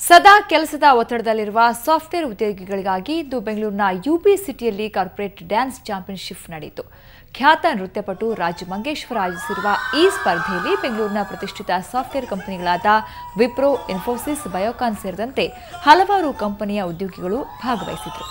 ಸದಾ ಕೆಲಸದ ಒತ್ತಡದಲ್ಲಿರುವ ಸಾಫ್ಟ್ವೇರ್ ಉದ್ಯೋಗಿಗಳಿಗಾಗಿ ಇಂದು ಬೆಂಗಳೂರಿನ ಯುಬಿ ಸಿಟಿಯಲ್ಲಿ ಕಾರ್ಪೊರೇಟ್ ಡ್ಯಾನ್ಸ್ ಚಾಂಪಿಯನ್ಶಿಪ್ ನಡೆಯಿತು. ಖ್ಯಾತ ನೃತ್ಯಪಟು ರಾಜ್ ಮಂಗೇಶ್ವರ ಆಯೋಜಿಸಿರುವ ಈ ಸ್ಪರ್ಧೆಯಲ್ಲಿ ಬೆಂಗಳೂರಿನ ಪ್ರತಿಷ್ಠಿತ ಸಾಫ್ಟ್ವೇರ್ ಕಂಪನಿಗಳಾದ ವಿಪ್ರೋ, ಇನ್ಫೋಸಿಸ್, ಬಯೋಕಾನ್ ಸೇರಿದಂತೆ ಹಲವಾರು ಕಂಪನಿಯ ಉದ್ಯೋಗಿಗಳು ಭಾಗವಹಿಸಿದರು.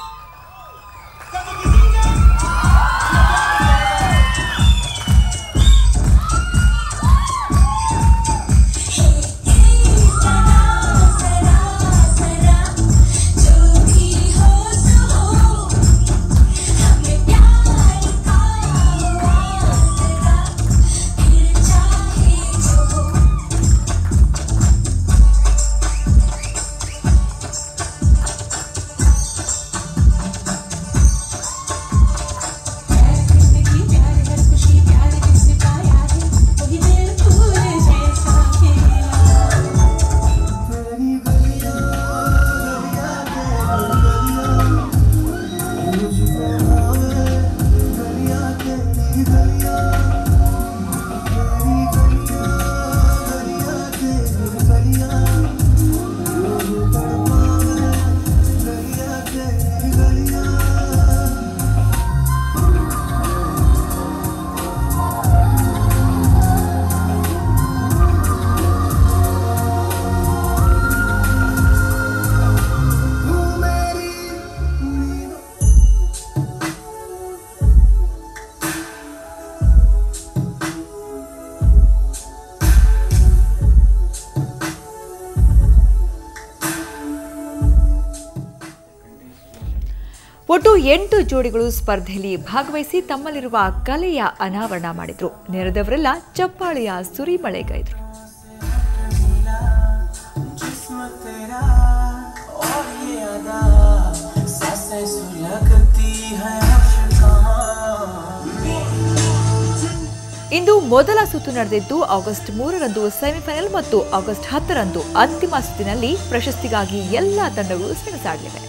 ಒಟ್ಟು 8 ಜೋಡಿಗಳು ಸ್ಪರ್ಧೆಯಲ್ಲಿ ಭಾಗವಹಿಸಿ ತಮ್ಮಲ್ಲಿರುವ ಕಲೆಯ ಅನಾವರಣ ಮಾಡಿದ್ರು. ನೆರೆದವರೆಲ್ಲ ಚಪ್ಪಾಳೆಯ ಸುರಿಮಳೆಗೈದ್ರು. ಇಂದು ಮೊದಲ ಸುತ್ತು ನಡೆದಿದ್ದು ಆಗಸ್ಟ್ 3ರಂದು ಸೆಮಿಫೈನಲ್ ಮತ್ತು ಆಗಸ್ಟ್ 10ರಂದು ಅಂತಿಮ ಸುತ್ತಿನಲ್ಲಿ ಪ್ರಶಸ್ತಿಗಾಗಿ ಎಲ್ಲಾ ತಂಡಗಳು ಸೆಣಸಾಡಲಿವೆ.